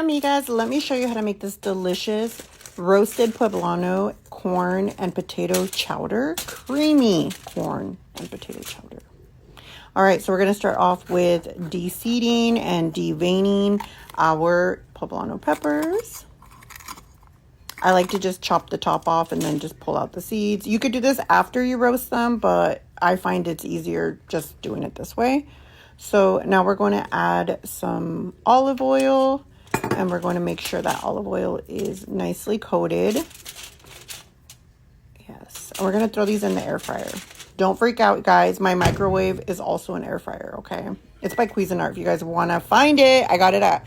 amigas, let me show you how to make this delicious roasted poblano corn and potato chowder. Creamy corn and potato chowder. All right, so we're going to start off with de-seeding and deveining our poblano peppers. I like to just chop the top off and then just pull out the seeds. You could do this after you roast them, but I find it's easier just doing it this way. So now we're going to add some olive oil, and we're going to make sure that olive oil is nicely coated. Yes, and we're going to throw these in the air fryer. Don't freak out, guys. My microwave is also an air fryer, okay? It's by Cuisinart. If you guys want to find it, I got it at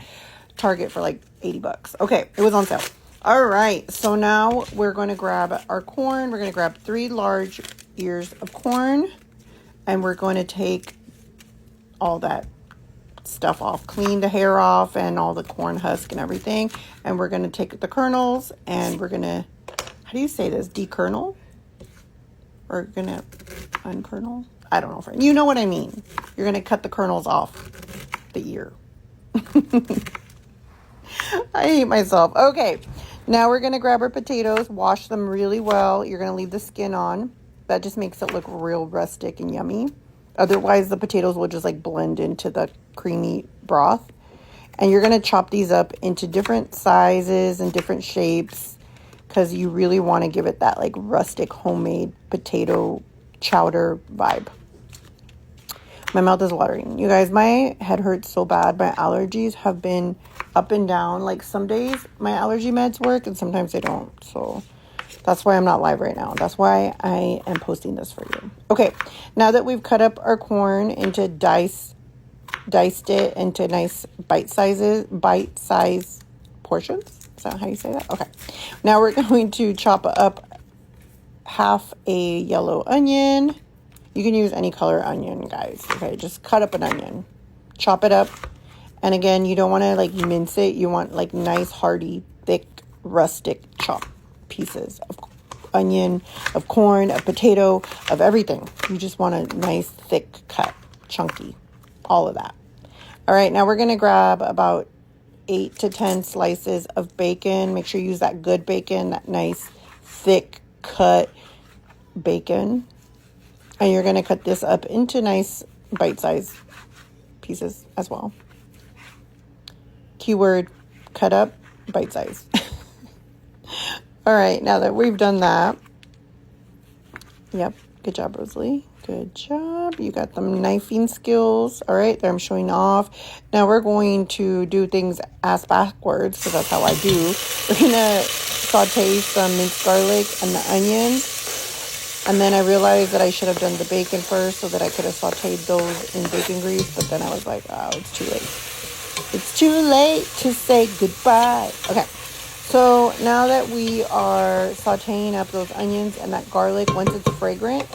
Target for like 80 bucks. Okay, it was on sale. All right, so now we're going to grab our corn. We're going to grab 3 large ears of corn, and we're going to take all that stuff off, clean the hair off and all the corn husk and everything. And we're going to take the kernels and we're going to, how do you say this? Dekernel? We're going to unkernel? I don't know, friend. You know what I mean. You're going to cut the kernels off the ear. I hate myself. Okay. Now we're going to grab our potatoes, wash them really well. You're going to leave the skin on. That just makes it look real rustic and yummy. Otherwise, the potatoes will just like blend into the creamy broth. And you're going to chop these up into different sizes and different shapes because you really want to give it that like rustic homemade potato chowder vibe. My mouth is watering. You guys, my head hurts so bad. My allergies have been up and down. Like some days my allergy meds work and sometimes they don't. So that's why I'm not live right now. That's why I am posting this for you. Okay, now that we've cut up our corn into diced it into nice bite-size portions. Is that how you say that? Okay. Now we're going to chop up half a yellow onion. You can use any color onion, guys. Okay, just cut up an onion. Chop it up. And again, you don't want to like mince it. You want like nice, hearty, thick, rustic chop pieces of onion, of corn, of potato, of everything. You just want a nice, thick cut, chunky, all of that. All right, now we're going to grab about 8 to 10 slices of bacon. Make sure you use that good bacon, that nice, thick cut bacon. And you're going to cut this up into nice bite-sized pieces as well. Keyword, cut up, bite-sized. All right, now that we've done that. Yep, good job, Rosalie. Good job. You got them knifing skills. All right, there I'm showing off. Now we're going to do things ass backwards because that's how I do. We're going to saute some minced garlic and the onions. And then I realized that I should have done the bacon first so that I could have sauteed those in bacon grease. But then I was like, oh, it's too late. It's too late to say goodbye. Okay, so now that we are sauteing up those onions and that garlic, once it's fragrant,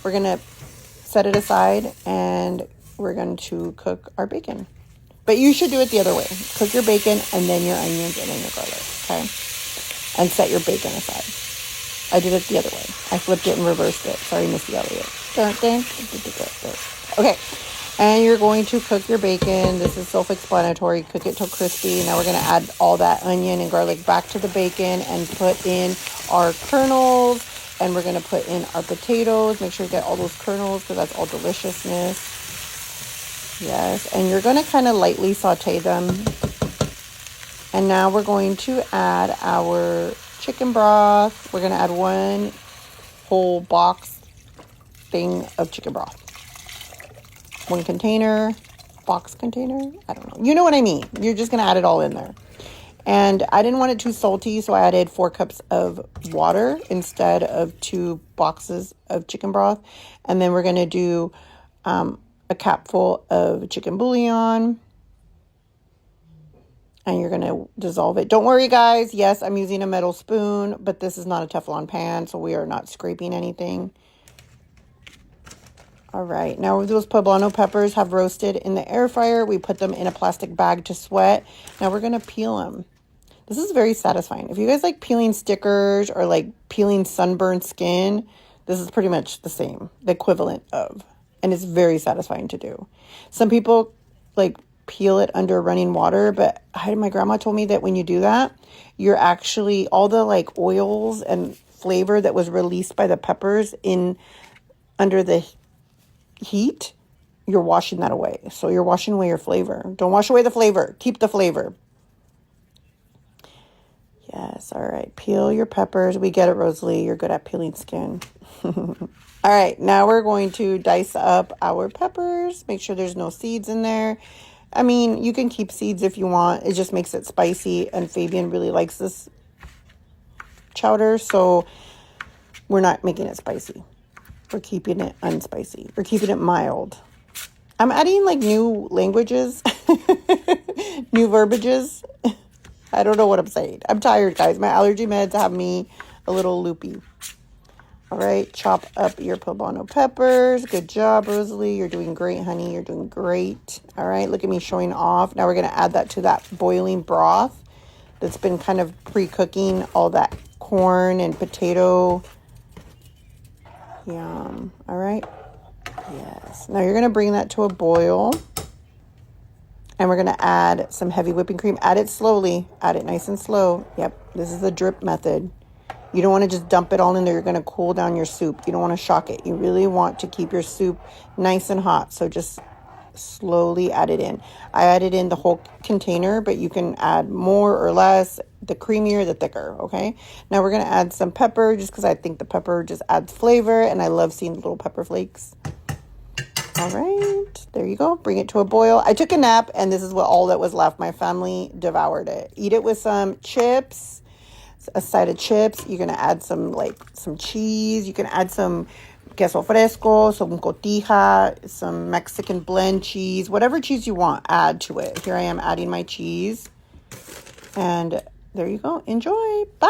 we're going to set it aside and we're going to cook our bacon. But you should do it the other way. Cook your bacon and then your onions and then your garlic, okay? And set your bacon aside. I did it the other way. I flipped it and reversed it. Sorry, Missy Elliott. Okay. And you're going to cook your bacon. This is self-explanatory. Cook it till crispy. Now we're going to add all that onion and garlic back to the bacon and put in our kernels. And we're going to put in our potatoes. Make sure you get all those kernels because that's all deliciousness. Yes. And you're going to kind of lightly saute them. And now we're going to add our chicken broth. We're going to add 1 whole box thing of chicken broth. 1 container, box container. I don't know. You know what I mean. You're just going to add it all in there. And I didn't want it too salty, so I added 4 cups of water instead of 2 boxes of chicken broth. And then we're going to do a capful of chicken bouillon. And you're going to dissolve it. Don't worry, guys. Yes, I'm using a metal spoon, but this is not a Teflon pan, so we are not scraping anything. All right. Now those poblano peppers have roasted in the air fryer. We put them in a plastic bag to sweat. Now we're going to peel them. This is very satisfying. If you guys like peeling stickers or like peeling sunburned skin, this is pretty much the same, the equivalent of. And it's very satisfying to do. Some people like peel it under running water, but my grandma told me that when you do that, you're actually, all the like oils and flavor that was released by the peppers in under the heat, you're washing that away. So you're washing away your flavor. Don't wash away the flavor. Keep the flavor. Yes, all right. Peel your peppers. We get it, Rosalie. You're good at peeling skin. All right, now we're going to dice up our peppers. Make sure there's no seeds in there. I mean, you can keep seeds if you want. It just makes it spicy, and Fabian really likes this chowder, so we're not making it spicy. We're keeping it unspicy. We're keeping it mild. I'm adding like new languages, new verbiages. I don't know what I'm saying. I'm tired, guys. My allergy meds have me a little loopy. All right, chop up your poblano peppers. Good job, Rosalie. You're doing great, honey. You're doing great. All right, look at me showing off. Now we're going to add that to that boiling broth that's been kind of pre-cooking all that corn and potato. Yum. All right. Yes. Now you're going to bring that to a boil. And we're going to add some heavy whipping cream. Add it slowly. Add it nice and slow. Yep, this is the drip method. You don't want to just dump it all in there. You're going to cool down your soup. You don't want to shock it. You really want to keep your soup nice and hot. So just slowly add it in. I added in the whole container, but you can add more or less. The creamier, the thicker, okay? Now we're going to add some pepper just because I think the pepper just adds flavor, and I love seeing the little pepper flakes. All right, there you go. Bring it to a boil. I took a nap, and this is what all that was left. My family devoured it. Eat it with some chips. A side of chips. You're going to add some cheese. You can add some queso fresco, some cotija, some Mexican blend cheese, whatever cheese you want, add to it. Here I am adding my cheese. And there you go. Enjoy. Bye.